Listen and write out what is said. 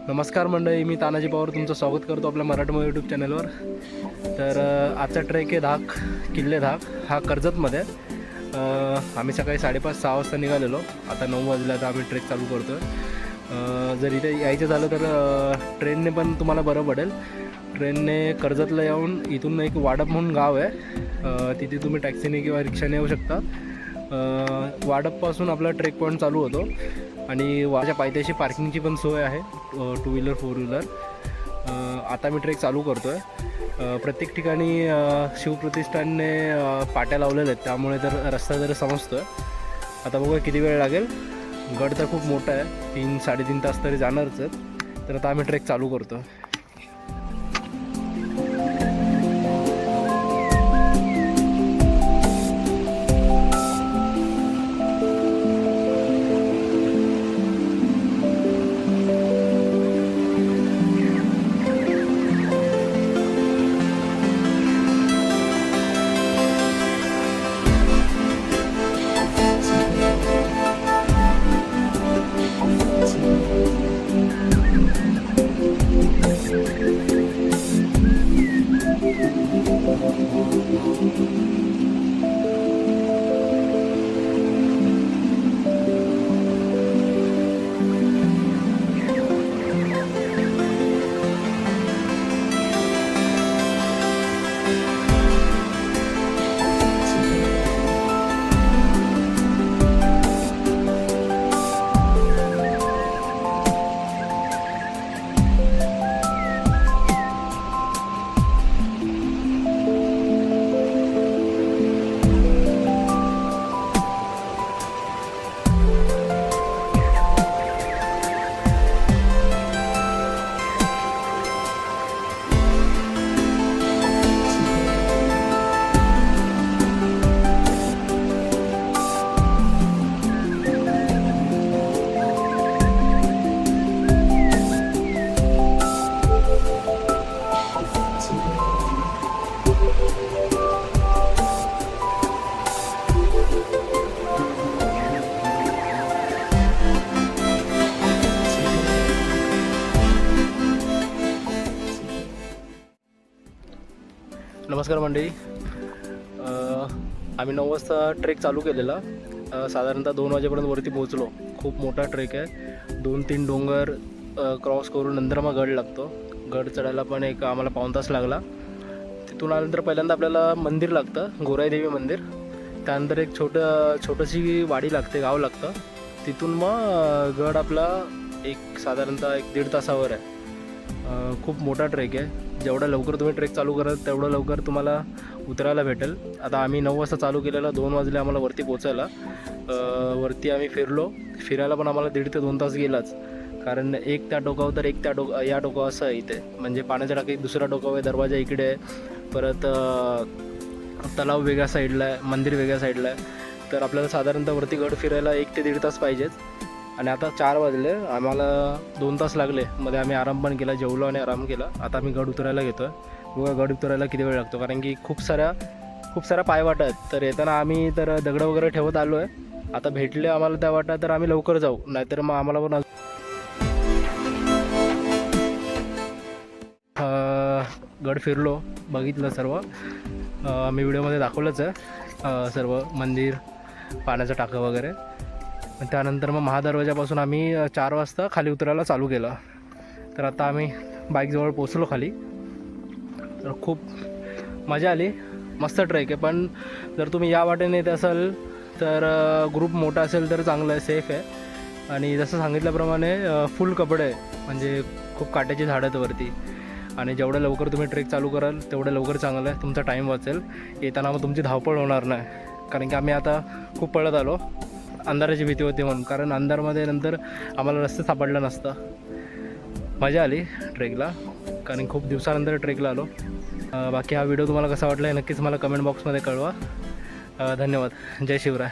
नमस्कार मंडळी, मी तानाजी पवार तुमचं स्वागत करतो आपल्या मराठमोळी यूट्यूब चॅनलवर. तर आजचा ट्रेक आहे धाक, किल्ले धाक. हा कर्जतमध्ये. आम्ही सकाळी 5:30-6 वाजता निघालेलो. आता 9 वाजले, तर आम्ही ट्रेक चालू करतो आहे. जर इथे यायचं झालं तर ट्रेनने पण तुम्हाला बरं पडेल. ट्रेनने कर्जतला येऊन इथून एक वाडप म्हणून गाव आहे, तिथे तुम्ही टॅक्सीने किंवा रिक्षाने येऊ शकता. वाडपपासून आपला ट्रेक पॉईंट चालू होतो आणि वाच्या पायथ्याशी पार्किंगची पण सोय आहे, 2 व्हीलर 4 व्हीलर. आता मी ट्रेक चालू करतो आहे. प्रत्येक ठिकाणी शिवप्रतिष्ठानने पाट्या लावलेल्या आहेत, त्यामुळे तर रस्ता जरा समजतो आहे. आता बघूया किती वेळ लागेल. गड तर खूप मोठा आहे, 3-3.5 तास तरी जाणारच आहेत. तर आता आम्ही ट्रेक चालू करतो. नमस्कार मंडळी, आम्ही 9 वाजता ट्रेक चालू केलेला. साधारणतः 2 वाजेपर्यंत वरती पोहोचलो. खूप मोठा ट्रेक आहे, 2-3 डोंगर क्रॉस करून नंतर मग गड लागतो. गड चढायला पण एक आम्हाला 1.5 तास लागला. तिथून आल्यानंतर पहिल्यांदा आपल्याला मंदिर लागतं, गोराईदेवी मंदिर. त्यानंतर एक छोटीशी वाडी लागते, गाव लागतं. तिथून मग गड आपला साधारणतः 1-1.5 तासावर आहे. खूप मोठा ट्रेक आहे. जेवढा लवकर तुम्ही ट्रेक चालू कराल तेवढं लवकर तुम्हाला उतरायला भेटेल. आता आम्ही 9 वाजता चालू केलेला, 2 वाजले आम्हाला वरती पोचायला. वरती आम्ही फिरायला पण आम्हाला 1.5 ते 2 तास गेलाच. कारण एक त्या टोकावर तर एक या टोकावर असं आहे. इथे म्हणजे पाण्याच्या टाकी दुसरा टोकावर आहे, दरवाजा इकडे आहे, परत तलाव वेगळ्या साईडला आहे, मंदिर वेगळ्या साईडला आहे. तर आपल्याला साधारणतः वरती गड फिरायला 1 ते 1.5 तास पाहिजेच. आणि आता 4 वाजले, आम्हाला 2 तास लागले. मध्ये आम्ही आराम पण केला, जेवलो आणि आराम केला. आता आम्ही गड उतरायला घेतो आहे. बघा गड उतरायला किती वेळ लागतो, कारण की खूप साऱ्या पायवाटा आहेत. तर येताना आम्ही तर दगडं वगैरे ठेवत आलो आहे. आता भेटले आम्हाला त्या वाटा तर आम्ही लवकर जाऊ, नाहीतर मग आम्हाला पण गड फिरलो, बघितलं सर्व. मी व्हिडिओमध्ये दाखवलंच आहे सर्व, मंदिर, पाण्याचं टाकं वगैरे. त्यानंतर मग महादरवाजापासून आम्ही 4 वाजता खाली उतरायला चालू केलं. तर आता आम्ही बाईकजवळ पोचलो खाली. तर खूप मजा आली, मस्त ट्रेक आहे. पण जर तुम्ही या वाटेने येत असाल तर ग्रुप मोठा असेल तर चांगलं आहे, सेफ आहे. आणि जसं सांगितल्याप्रमाणे फुल कपडे आहे, म्हणजे खूप काट्याची झाडं आहेत वरती. आणि जेवढं लवकर तुम्ही ट्रेक चालू कराल तेवढं लवकर चांगलं आहे, तुमचा टाईम वाचेल. येताना मग तुमची धावपळ होणार नाही. कारण की आम्ही आता खूप पळत आलो, अंधाराची भीती होती म्हणून. कारण अंधारमध्ये नंतर आम्हाला रस्ते सापडलं नसतं. मजा आली ट्रेकला, कारण खूप दिवसानंतर ट्रेकला आलो. बाकी हा व्हिडिओ तुम्हाला कसा वाटला आहे नक्कीच मला कमेंट बॉक्समध्ये कळवा. धन्यवाद. जय शिवराय.